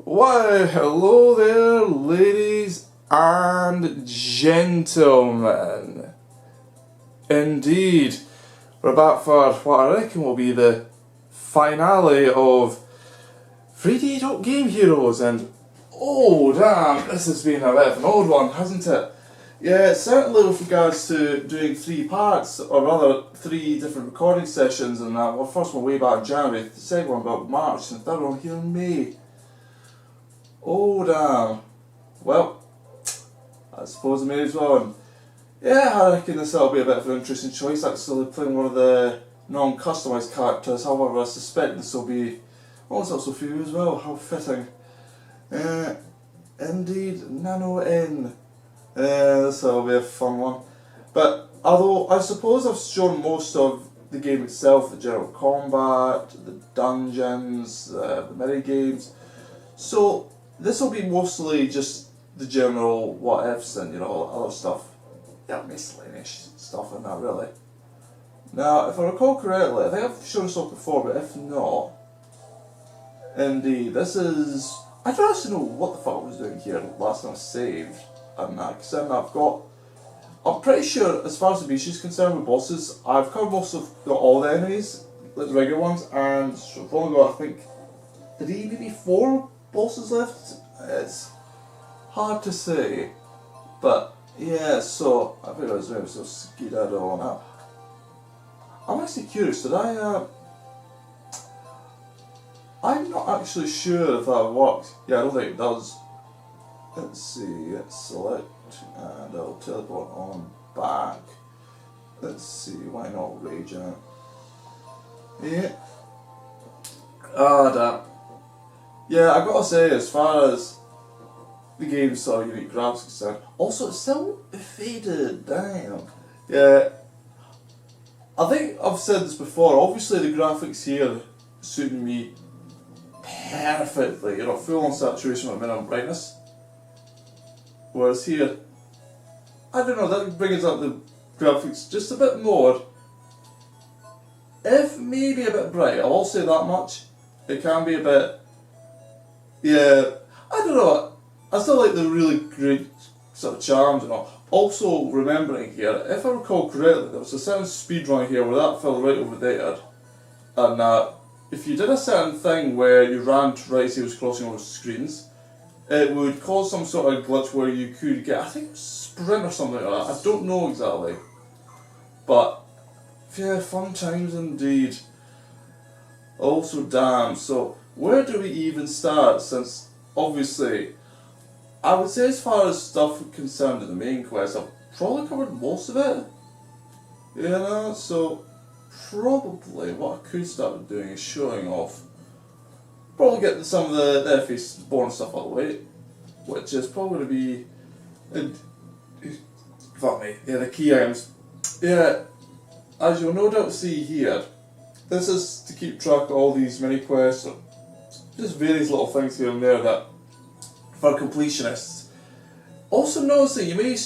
Why, hello there, ladies and gentlemen. Indeed, we're back for what I reckon will be the finale of 3D Game Heroes, and oh damn, this has been a bit of an old one, hasn't it? Yeah, certainly with regards to doing 3 parts, or rather 3 different recording sessions, and that. Well, first one way back in January, the second one about March, and the third one here in May. Oh damn. Well, I suppose I may as well. And yeah, I reckon this will be a bit of an interesting choice, actually playing one of the non-customised characters. However, I suspect this will be also for you as well. How fitting. Indeed, Nano N. This will be a fun one. But although I suppose I've shown most of the game itself, the general combat, the dungeons, the mini games, so this will be mostly just the general what ifs and other stuff. Yeah, miscellaneous stuff and that really. Now, if I recall correctly, I think I've shown this off before, but if not, indeed, this is. I don't actually know what the fuck I was doing here last time I saved. And that, because I'm pretty sure, as far as the beach is concerned with bosses, I've covered most of all the enemies, like the regular ones, and I've only got, I think, 3, maybe 4 bosses left. It's hard to say, but yeah, so I think I was maybe so skedaddle on up. I'm actually curious, did I'm not actually sure if that works. Yeah, I don't think it does. Let's see, let's select, and I'll teleport on back. Let's see, why not rage in it? Yeah. Damn. Yeah, I gotta say, as far as the game's sort of unique graphics concerned, also it's still faded, damn. Yeah. I think I've said this before, obviously the graphics here suiting me perfectly, full on saturation with minimum brightness. Whereas here, I don't know, that brings up the graphics just a bit more. If maybe a bit bright, I'll say that much. It can be a bit, yeah, I don't know, I still like the really great sort of charms and all. Also remembering here, if I recall correctly, there was a certain speedrun here where that fell right over there. And if you did a certain thing where you ran to right as he was crossing over screens, it would cause some sort of glitch where you could get, I think, sprint or something like that. I don't know exactly. But, yeah, fun times indeed. Also, damn, so where do we even start? Since, obviously, I would say as far as stuff concerned in the main quest, I've probably covered most of it. So probably what I could start doing is showing off. Probably get some of the face born stuff out of the way, which is probably going to be, fuck me, yeah, the key items. Yeah, as you'll no doubt see here, this is to keep track of all these mini quests, or just various little things here and there that, for completionists. Also noticing, you may,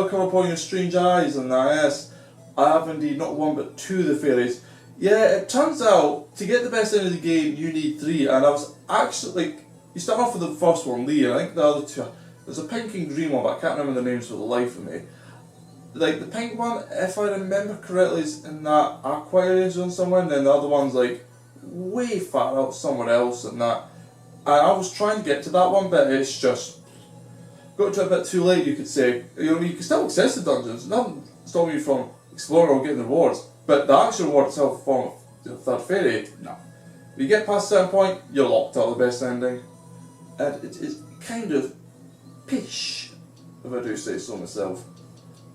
come upon your strange eyes and that, yes, I have indeed not 1 but 2 of the fairies. Yeah, it turns out, to get the best end of the game, you need 3, and I was actually, you start off with the first one, Lee, and I think the other 2, there's a pink and green one, but I can't remember the names for the life of me. Like, the pink one, if I remember correctly, is in that Aquarius zone somewhere, and then the other one's like, way far out somewhere else and that. And I was trying to get to that one, but it's just, got to it a bit too late, you could say. You can still access the dungeons, nothing stopping you from exploring or getting the rewards. But the actual reward itself, form of the third fairy, no. If you get past a certain point, you're locked out of the best ending. And it is kind of pish, if I do say so myself.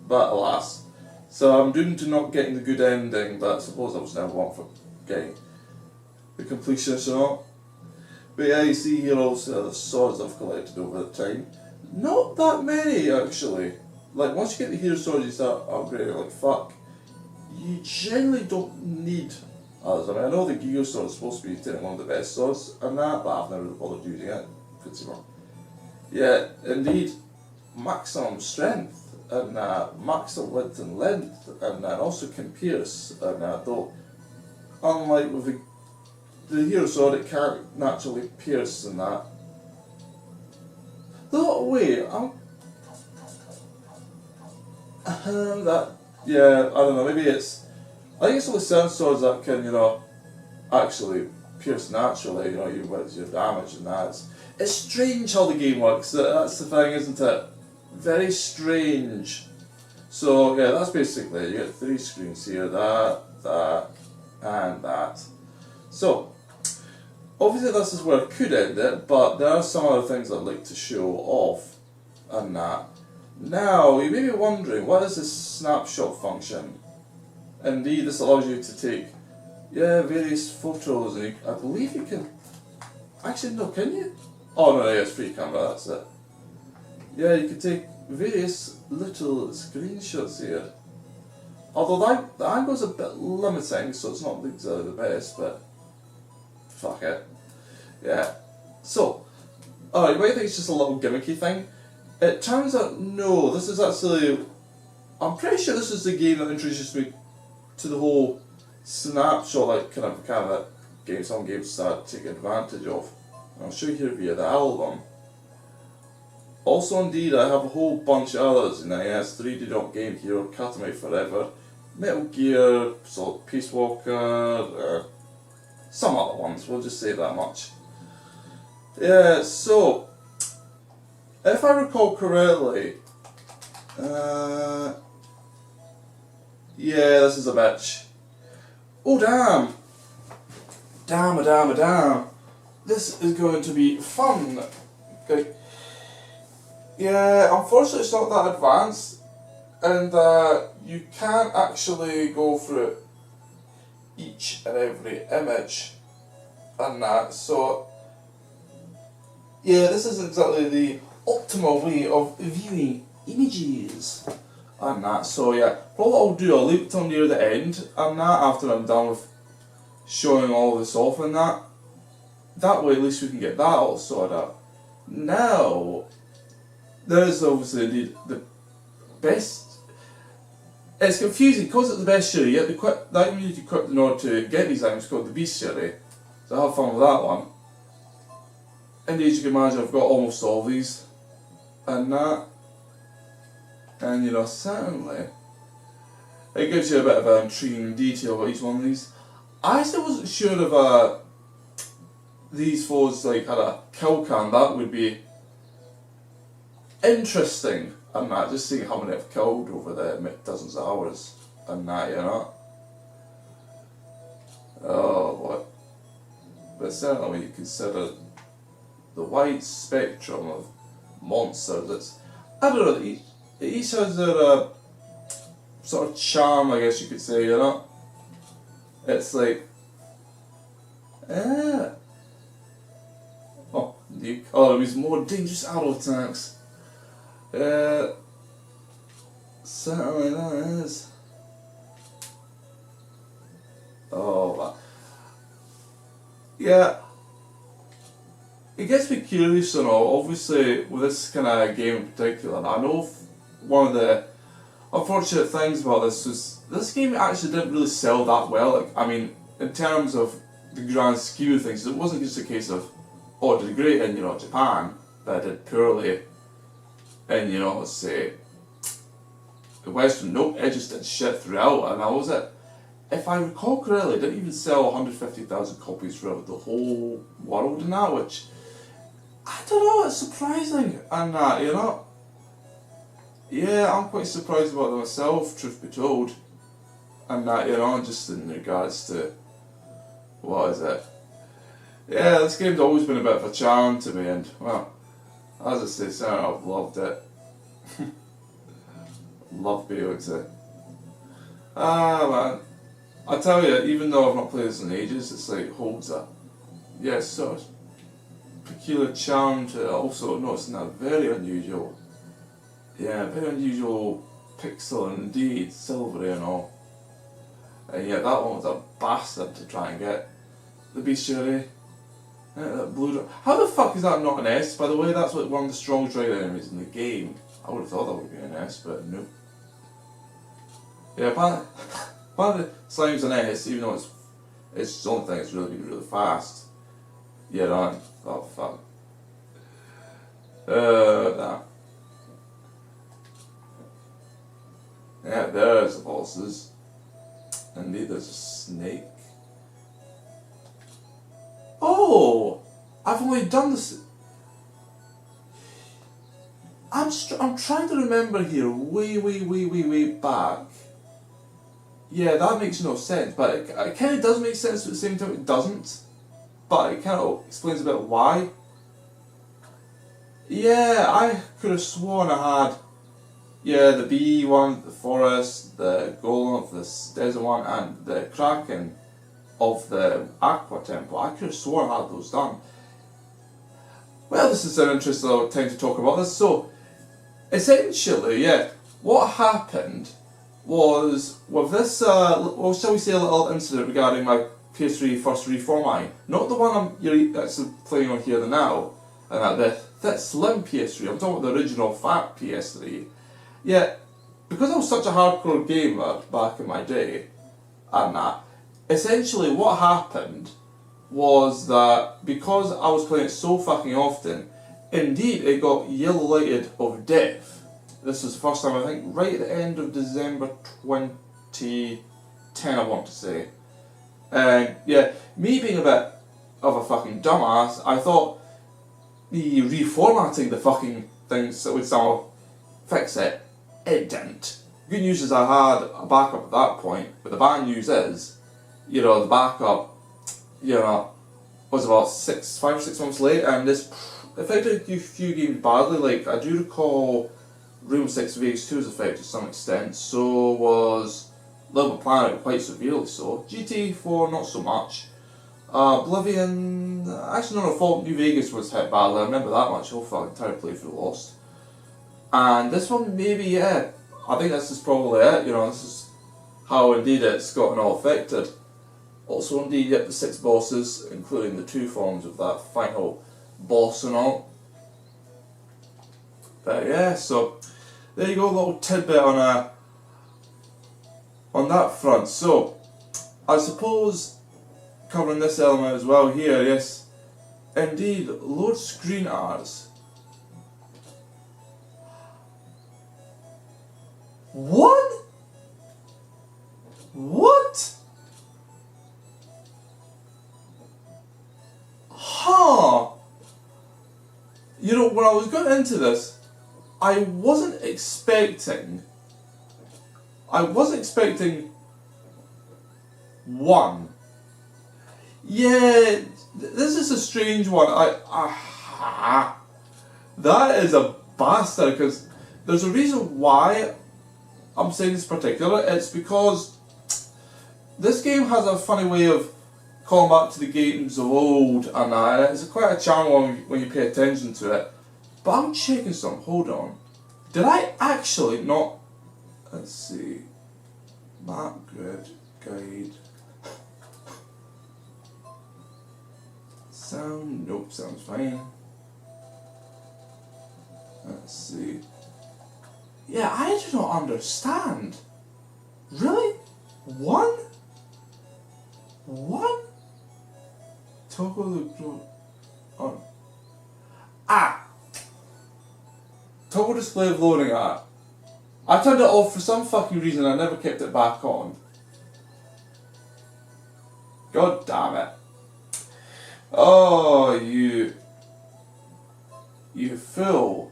But alas. So I'm doomed to not getting the good ending, but I suppose I was never one for getting the completionist and all. But yeah, you see here also the swords I've collected over the time. Not that many, actually. Like, once you get the hero swords, you start upgrading, like, fuck. You generally don't need others. I mean, I know the Giga sword is supposed to be one of the best swords and that, but I've never really bothered using it. Could see wrong. Yeah, indeed, maximum strength and maximum width and length, and also can pierce. And though, unlike with the hero sword, it can't naturally pierce and that. Though, wait, that, yeah, I don't know, maybe it's, I think it's only certain swords that can, actually pierce naturally, even with your damage and that. It's strange how the game works, that's the thing, isn't it? Very strange. So, yeah, that's basically, you get 3 screens here, that, and that. So, obviously this is where I could end it, but there are some other things I'd like to show off and that. Now, you may be wondering, what is this snapshot function? Indeed, this allows you to take various photos, and I believe you can... Actually, no, can you? Oh, no, yeah, it's free camera, that's it. Yeah, you can take various little screenshots here. Although the angle's a bit limiting, so it's not exactly the best, but fuck it. Yeah. So, alright, you might think it's just a little gimmicky thing. It turns out, no, this is actually... I'm pretty sure this is the game that introduced me to the whole snapshot, like kind of that game some games start taking advantage of. And I'll show you here via the album. Also, indeed, I have a whole bunch of others in the NES, 3D Dot Game Hero, Katamari Forever, Metal Gear, Solid Peace Walker, some other ones, we'll just say that much. Yeah, so, if I recall correctly, yeah, this is a bitch. Oh damn! Damn. This is going to be fun. Okay. Yeah, unfortunately it's not that advanced, and you can't actually go through each and every image and that, so yeah, this isn't exactly the optimal way of viewing images and that, so yeah, what I'll do, I'll leave it till near the end and that, after I'm done with showing all this off and that way at least we can get that all sorted out. Now, there is obviously the best. It's confusing because it's the best cherry. Yet the item you need to equip in order to get these items is called the beast cherry. So have fun with that one. And as you can imagine, I've got almost all these, and that, and certainly it gives you a bit of an intriguing detail about each one of these. I still wasn't sure if these foes like had a kill cam. That would be interesting, and that, just seeing how many I've killed over the dozens of hours and that, Oh boy. But certainly when you consider the wide spectrum of monsters, it's, I don't know, each has their sort of charm, I guess you could say, It's like, oh, there was more dangerous arrow attacks. Certainly that is. Oh, yeah. It gets me curious, obviously, with this kind of game in particular. I know one of the unfortunate things about this was this game actually didn't really sell that well. Like, I mean, in terms of the grand scheme of things, it wasn't just a case of, oh, it did great in, Japan, but it did poorly in, let's say, the Western. Nope, it just did shit throughout, and that was it. If I recall correctly, it didn't even sell 150,000 copies throughout the whole world and that, which, I don't know, it's surprising, and that, Yeah, I'm quite surprised about it myself, truth be told, and that, just in regards to, what is it? Yeah, this game's always been a bit of a charm to me, and, well, as I say, certainly I've loved it. Love being able to... man. I tell you, even though I've not played this in ages, it's like, holds a, sort of peculiar charm to it. Also, noticing that very unusual, very unusual pixel, and indeed, silvery and all. And yeah, that one was a bastard to try and get. The bestiary. That blue. How the fuck is that not an S, by the way? That's like one of the strongest dragon enemies in the game. I would have thought that would be an S, but no. Yeah, apparently Slime's an S, even though it's the only thing that's really been really fast. Yeah, right. Oh fuck. That. Yeah, there's the bosses. Indeed, there's a snake. Oh! I've only done this. I'm trying to remember here, way back. Yeah, that makes no sense, but it kind of does make sense at the same time it doesn't. But it kind of explains a bit why. Yeah, I could have sworn I had, yeah, the bee one, the forest, the golem of this desert one, and the kraken of the aqua temple. I could have sworn I had those done. Well, this is an interesting little time to talk about this. So, essentially, yeah, what happened was with this, well, shall we say, a little incident regarding my PS3 first reformatting. Not the one you're actually playing on here now, and that slim PS3. I'm talking about the original fat PS3. Yeah, because I was such a hardcore gamer back in my day, and that, essentially what happened was that because I was playing it so fucking often, indeed it got yellow lighted of death. This was the first time, I think, right at the end of December 2010, I want to say. And yeah, me being a bit of a fucking dumbass, I thought the reformatting the fucking things that would somehow fix it. It didn't. Good news is I had a backup at that point, but the bad news is, you know, the backup, you know, was about 5 or 6 months late, and this affected a few games badly. Like, I do recall Room 6 VX2 was affected to some extent, so was Little Planet quite severely so. GT4 not so much. Oblivion, actually no, Fault New Vegas was hit badly, I remember that much, whole fucking entire playthrough lost. And this one maybe, yeah, I think this is probably it, you know, this is how indeed it's gotten all affected. Also indeed, yep, the 6 bosses, including the 2 forms of that final boss and all. But yeah, so there you go, a little tidbit on that front. So I suppose covering this element as well here, yes, indeed, load screen arts. What? What? Huh. You know, when I was going into this, I wasn't expecting one. Yeah, this is a strange one. That is a bastard, because there's a reason why I'm saying this particular. It's because this game has a funny way of calling back to the games of old, and it's quite a charming one when you pay attention to it. But I'm checking something, hold on. Did I actually not... Let's see. Map grid, guide. Sound, nope, sounds fine. Let's see. Yeah, I do not understand. Really? One? Toggle the group on. Toggle display of loading art. I turned it off for some fucking reason, I never kept it back on. God damn it. Oh, you fool.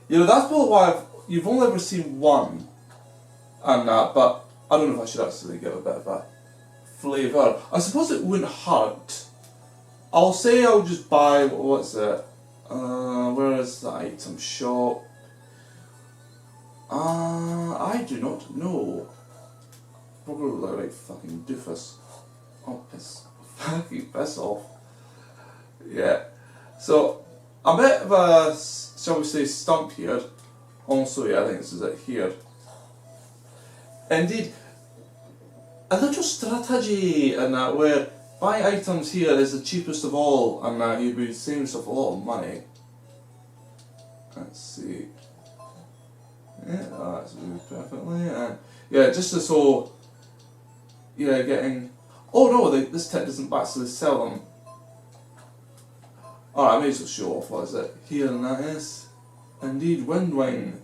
You know, that's probably why you've only ever seen one and that, but I don't know if I should actually give a bit of a flavour. I suppose it wouldn't hurt. I'll say I'll just buy, what's it? Where is the item shop? I do not know. Probably look like fucking doofus. Oh, piss off. Yeah. So, a bit of a, shall we say, stump here. Also, yeah, I think this is it here. Indeed, a little strategy in that where buy items here is the cheapest of all, and you'll be saving yourself a lot of money. Let's see. Yeah, that's moved perfectly. And yeah, just this whole, yeah, getting. Oh no, this tech doesn't actually sell them. Alright, I may as well show off what is it here, and that is indeed Wind Wing.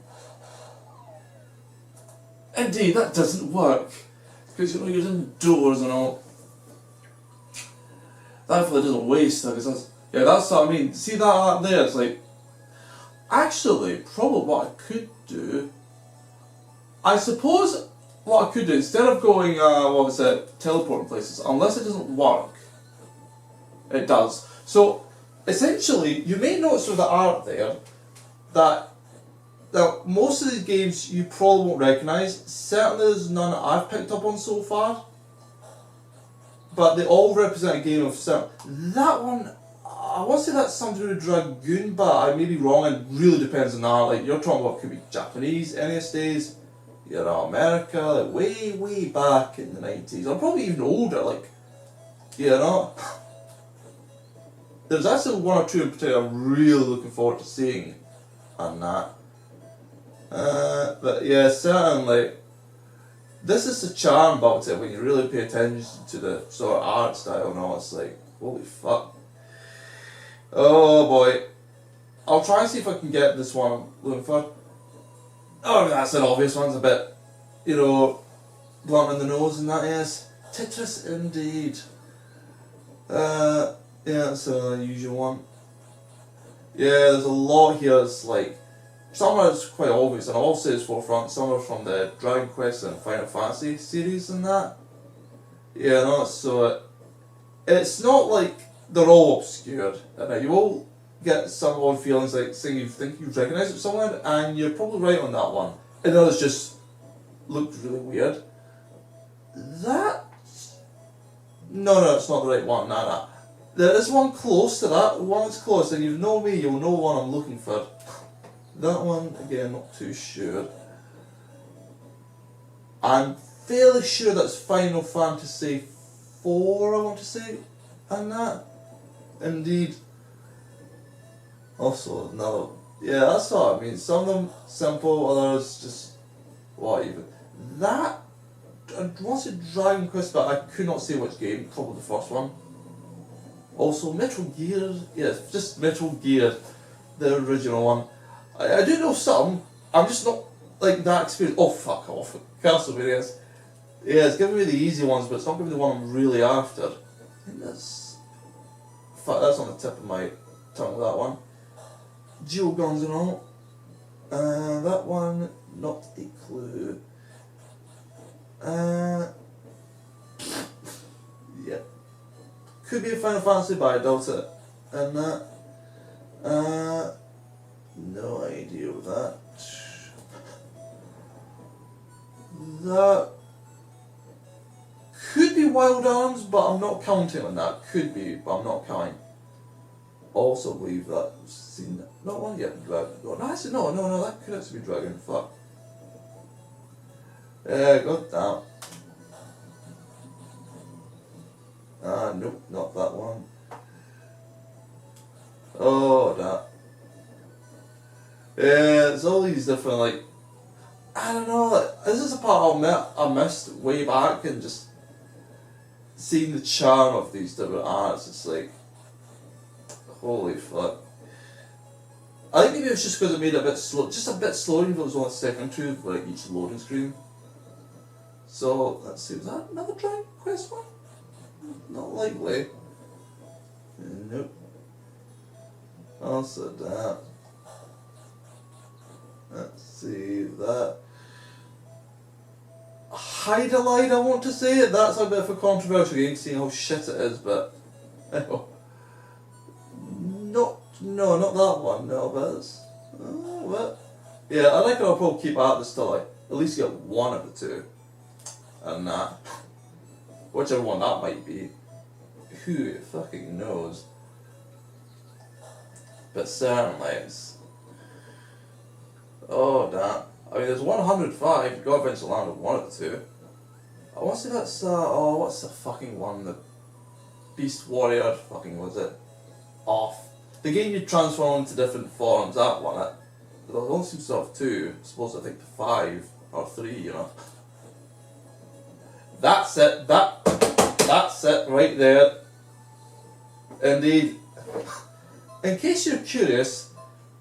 Indeed, that doesn't work because you know you're indoors and all. Thankfully, it doesn't waste it because that's what I mean. See that art there? It's like actually probably what I could do. I suppose what I could do instead of going teleporting places, unless it doesn't work, it does. So essentially, you may notice with the art there that most of these games you probably won't recognise. Certainly there's none that I've picked up on so far. But they all represent a game of certain. That one, I want to say that's something to do with Dragoon, but I may be wrong. It really depends on the art. Like you're talking about, it could be Japanese, NES days, you know, America, like way back in the 90s, or probably even older. Like, you know. There's actually one or two in particular I'm really looking forward to seeing on that. But yeah, certainly, this is the charm about it when you really pay attention to the sort of art style and all. It's like, holy fuck. Oh boy. I'll try and see if I can get this one I'm looking for. Oh, that's an obvious one. It's a bit, you know, blunt on the nose, and that is Tetris indeed. Yeah, that's a usual one. Yeah, there's a lot here. It's like, some are quite obvious, and I'll say it's forefront. Some are from the Dragon Quest and Final Fantasy series and that. Yeah, no, so it's not like they're all obscured. And you will get some odd feelings like saying you think you've recognised it somewhere, and you're probably right on that one. And others just looked really weird. That. No, it's not the right one. Nah. There is one close to that. One that's close, and you know me, you'll know what I'm looking for. That one, again, not too sure. I'm fairly sure that's Final Fantasy 4, I want to say, and that. Indeed. Also, another. Yeah, that's what I mean. Some of them simple, others just. What even? That. I want to say Dragon Quest, but I could not say which game. Probably the first one. Also, Metal Gear. Yes, just Metal Gear, the original one. I do know some, I'm just not like that experienced. Oh, fuck off. Castlevania. Yeah, it's giving me the easy ones, but it's not giving me the one I'm really after. I think that's. Fuck, that's on the tip of my tongue, that one. Geoguns and all. That one, not a clue. Yeah. Could be a Final Fantasy, but I doubt it. And that. No idea with that. That could be Wild Arms, but I'm not counting on that. Could be, but I'm not counting. Also believe that I've seen that. Not one yet, Dragon. No, actually, no, that could actually be Dragon. Fuck. God damn. Nope, not that one. Oh, that. Yeah, it's all these different, like, I don't know, like, this is a part I missed way back, and just seeing the charm of these different arts, it's like, holy fuck. I think maybe it's just because it made it a bit slow, just a bit slower, even though it was only a second or two for like each loading screen. So, let's see, was that another Dragon Quest one? Not likely. Nope. Also that. Let's see, that. Hide-a-Lide, I want to say it. That's a bit of a controversial game, seeing how shit it is, but. Not that one, no, but it's. Oh, but. Yeah, I reckon I'll probably keep at this till I at least get one of the two. And that. Whichever one that might be. Who fucking knows? But certainly it's. Oh, damn. I mean, there's 105, you've got to eventually land on one of the two. I want to say that's, what's the fucking one? The Beast Warrior, fucking was it? Off. The game you transform into different forms, that one, there only seems to have two, I suppose I think 5 or 3, you know. That's it, that's it right there. Indeed. in case you're curious,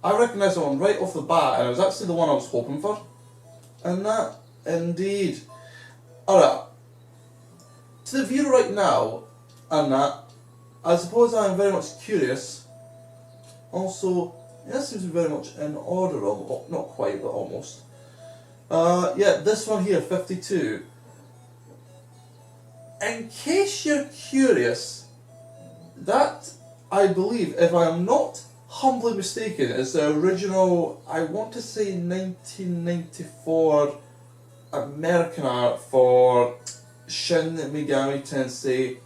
I recognise that one right off the bat, and it was actually the one I was hoping for. And that, indeed. Alright, to the viewer right now, and that, I suppose I am very much curious. Also, yeah, seems to be very much in order, not quite, but almost. Yeah, this one here, 52. In case you're curious, that, I believe, if I am not humbly mistaken, is the original, I want to say 1994 American art for Shin Megami Tensei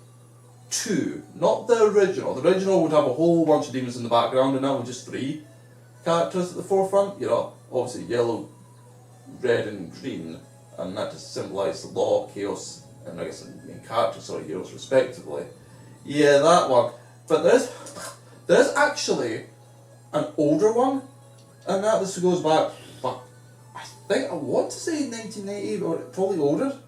2. Not the original. The original would have a whole bunch of demons in the background, and that was just 3 characters at the forefront. You know, obviously yellow, red and green, and that just symbolise the law, chaos, and I guess the main characters or heroes respectively. Yeah, that one. But there's actually an older one, and that this goes back, but I think I want to say 1980, or probably older.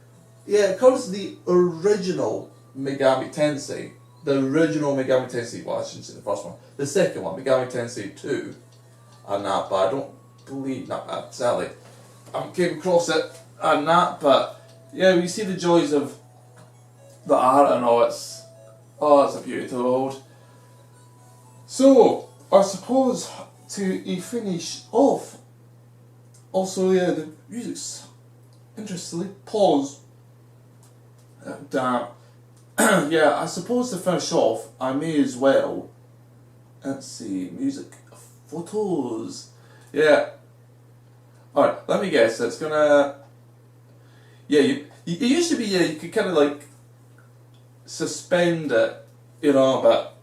Yeah, it covers the original Megami Tensei. The original Megami Tensei, well I shouldn't say the first one, the second one, Megami Tensei 2, and that, but I don't believe, not exactly, I came across it, and that, but yeah, we see the joys of the art and all, it's a beauty to behold. So, I suppose to finish off, also yeah, the music's interestingly pause. Damn. Yeah, I suppose to finish off, I may as well, let's see, music, photos, yeah. Alright, let me guess, it's gonna, yeah, it used to be, yeah, you could kind of like suspend it, you know, but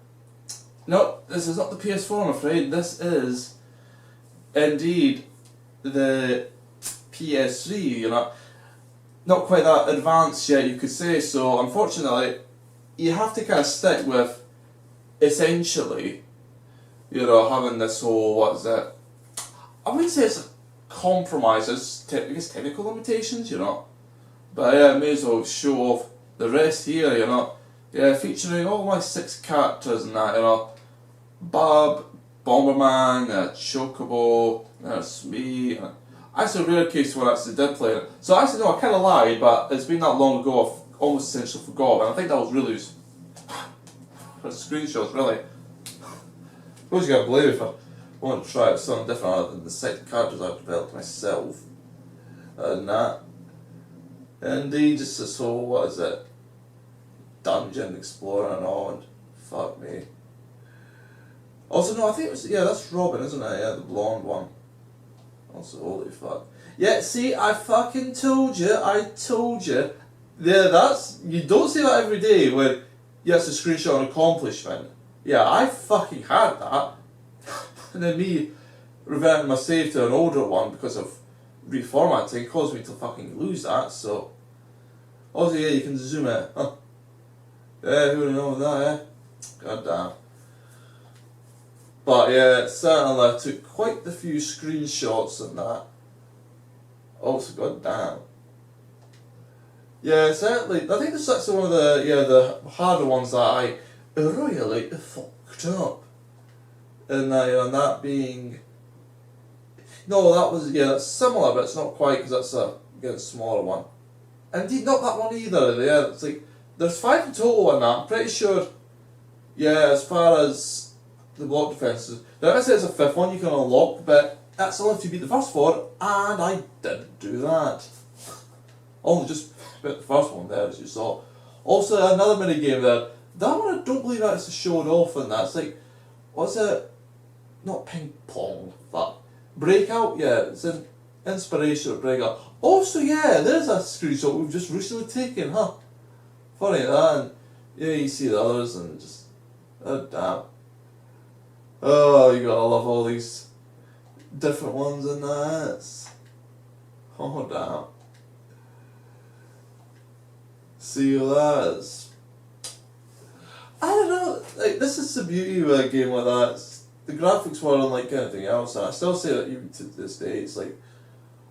no, this is not the PS4, I'm afraid. This is indeed the PS3, you know. Not quite that advanced yet, you could say, so unfortunately, you have to kind of stick with, essentially, you know, having this whole, what is it? I wouldn't say it's a compromise, it's I guess technical limitations, you know. But yeah, I may as well show off the rest here, you know. Yeah, featuring all my 6 characters and that, you know. Bob, Bomberman, Chocobo, there's me. Actually, a rare case where I actually did play it. So actually, no, I kind of lied, but it's been that long ago, I've almost essentially forgot, and I think that was really for screenshots, really. I suppose you gotta believe me for wanting to try out something different other than the 6 characters I've developed myself. And that. Indeed, just this whole, what is it? Dungeon explorer and all, and fuck me. Also, no, I think it was, yeah, that's Robin, isn't it? Yeah, the blonde one. Also, holy fuck. Yeah, see, I fucking told you, Yeah, that's, you don't see that every day when, yeah, it's a screenshot an accomplishment. Yeah, I fucking had that. And then me reverting my save to an older one because of reformatting caused me to fucking lose that, so. Also, yeah, you can zoom it. Huh. Yeah, who would have known that, eh? God damn. But yeah, certainly I took quite a few screenshots and that. Also, god damn. Yeah, certainly, I think this is actually one of the, yeah, the harder ones that I royally fucked up. And that being, no, that was, yeah, that's similar, but it's not quite, because that's again, a smaller one. Indeed, not that one either, yeah, it's like, there's 5 in total on that, I'm pretty sure, yeah, as far as the block defences. Now, if I say it's a 5th one you can unlock, but that's only if you beat the first 4, and I didn't do that. Only just beat the first one there, as you saw. Also, another mini game there. That one I don't believe that's showed off in that. It's like, what's it? Not ping pong, but Breakout. Yeah, it's an inspiration of Breakout. Also, yeah, there's a screenshot we've just recently taken, huh? Funny that, and yeah, you see the others, and just, oh damn. Oh, you gotta love all these different ones in that. Oh damn. See that is. I don't know, like, this is the beauty of a game like that. The graphics were unlike anything else, and I still say that even to this day, it's like,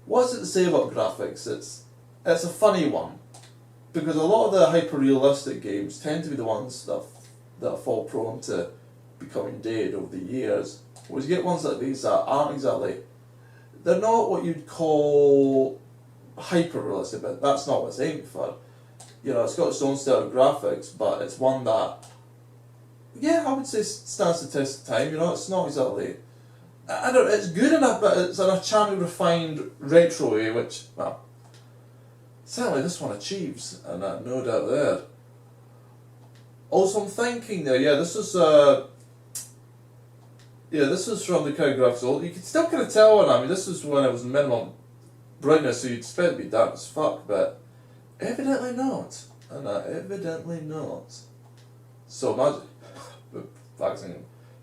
what's it to say about graphics? It's a funny one. Because a lot of the hyper-realistic games tend to be the ones that fall prone to becoming dead over the years. Whereas you get ones like these that aren't exactly, they're not what you'd call hyper realistic, but that's not what it's aimed for. You know, it's got its own style of graphics, but it's one that, yeah, I would say stands the test of time. You know, it's not exactly, I don't. It's good enough, but it's in a charming, refined retro way, which, well, certainly this one achieves, and no doubt there. Also, I'm thinking there, this was from the kind of graphics old. You can still kind of tell when, I mean, this was when it was minimum brightness, so you'd expect it to be dark as fuck, but evidently not, and evidently not. So imagine,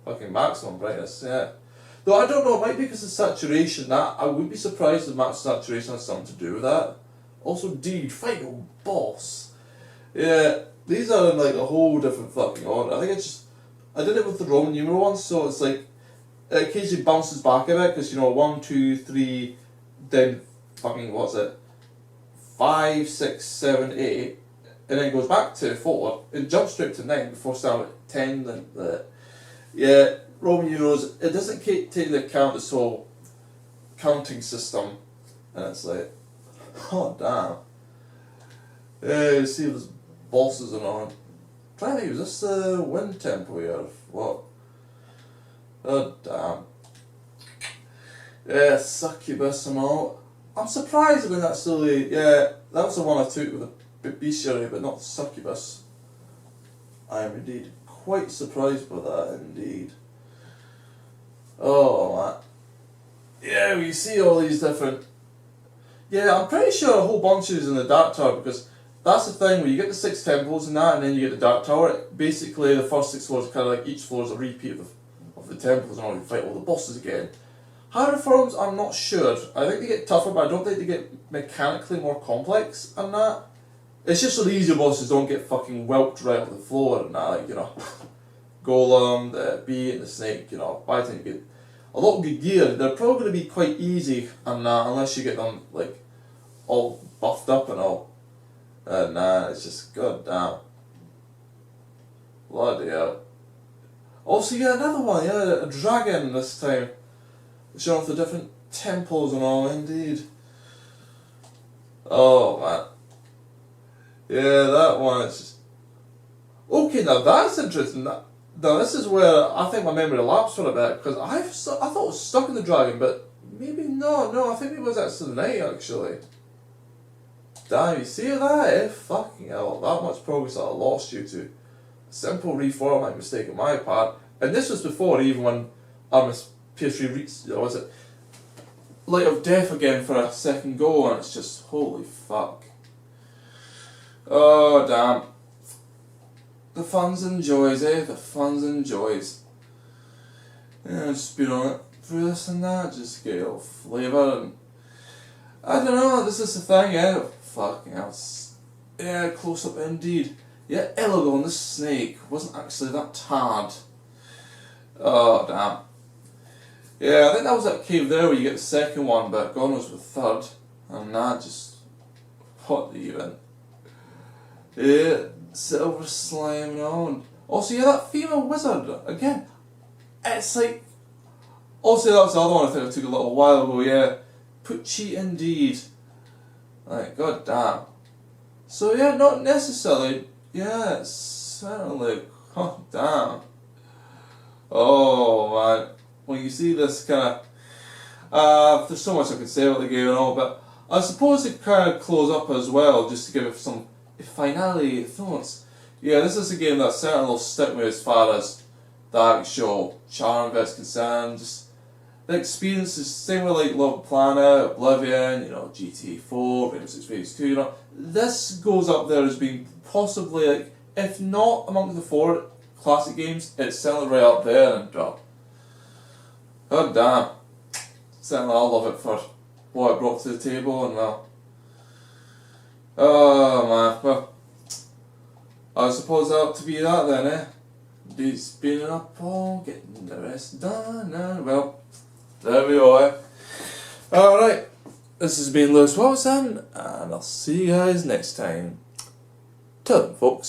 fucking maximum brightness, yeah. Though I don't know, it might be because of saturation, that, I would be surprised if max saturation has something to do with that. Also, dude, final boss. Yeah, these are in like a whole different fucking order. I think it's just, I did it with the Roman numeral ones, so it's like, it occasionally bounces back a bit, because you know, 1, 2, 3, then fucking, what's it, 5, 6, 7, 8, and then goes back to 4, and jumps straight to 9 before starting at 10, then the, yeah, Roman numerals, it doesn't take into account this whole counting system, and it's like, oh damn. Yeah, you see those bosses and all. I'm trying to think, is this the wind temple here? What? Oh damn. Yeah, succubus and all. I'm surprised when that's silly. Yeah, that was the one I took with the bestiary, but not the succubus. I am indeed quite surprised by that, indeed. Oh man. Yeah, we see all these different. Yeah, I'm pretty sure a whole bunch is in the Dark Tower, because that's the thing, where you get the 6 temples and that, and then you get the Dark Tower. Basically, the first 6 floors are kind of like each floor is a repeat of the temples, and all you fight all the bosses again. How the forms, I'm not sure. I think they get tougher, but I don't think they get mechanically more complex and that. It's just so the easier bosses don't get fucking whelped right off the floor and that, like, you know. Golem, the bee and the snake, you know, by the time you get a lot of good gear, they're probably going to be quite easy and that, unless you get them, like, all buffed up and all. Nah, it's just, goddamn. Bloody hell. Also, yeah, another one, yeah, a dragon this time. Showing off the different temples and all, indeed. Oh, man. Yeah, that one is just... Okay, now that's interesting. Now, this is where I think my memory lapsed for a bit, because I thought it was stuck in the dragon, but maybe no, I think it was actually the knight, actually. Damn, you see that, eh? Fucking hell, that much progress that I lost due to a simple reformatting mistake on my part. And this was before even when PS3 reached, was it, Light of Death again for a second go, and it's just, holy fuck. Oh, damn. The funs and joys, eh? The funs and joys. Yeah, just been on it through this and that, just get a little flavour, and I don't know, this is the thing, yeah. Fucking hell. Yeah, close up indeed. Yeah, Elagon the snake wasn't actually that hard. Oh, damn. Yeah, I think that was that cave there where you get the second one, but God knows the third. And that just... what even? Yeah, silver slime and all. And also, yeah, that female wizard, again, it's like... Also, that was the other one I think I took a little while ago, yeah. Put cheat indeed. Like, god damn. So yeah, not necessarily, yeah, it's certainly, god damn. Oh man, when you see this kind of, there's so much I could say about the game and all, but I suppose it kind of close up as well, just to give it some finale thoughts. Yeah, this is a game that certainly will stick me as far as the actual charm of it's concerned. Just the experience is the same with like Love Planet, Oblivion, you know, GTA 4, Rainbow Six Siege 2, you know. This goes up there as being possibly, like, if not among the 4 classic games, it's certainly right up there, and god damn. Certainly I love it for what it brought to the table, and well. Oh man, well, I suppose that ought to be that then, eh? Dude, spinning up all, getting the rest done, and well, there we are. Alright, this has been Lewis Watson, and I'll see you guys next time. Till then, folks.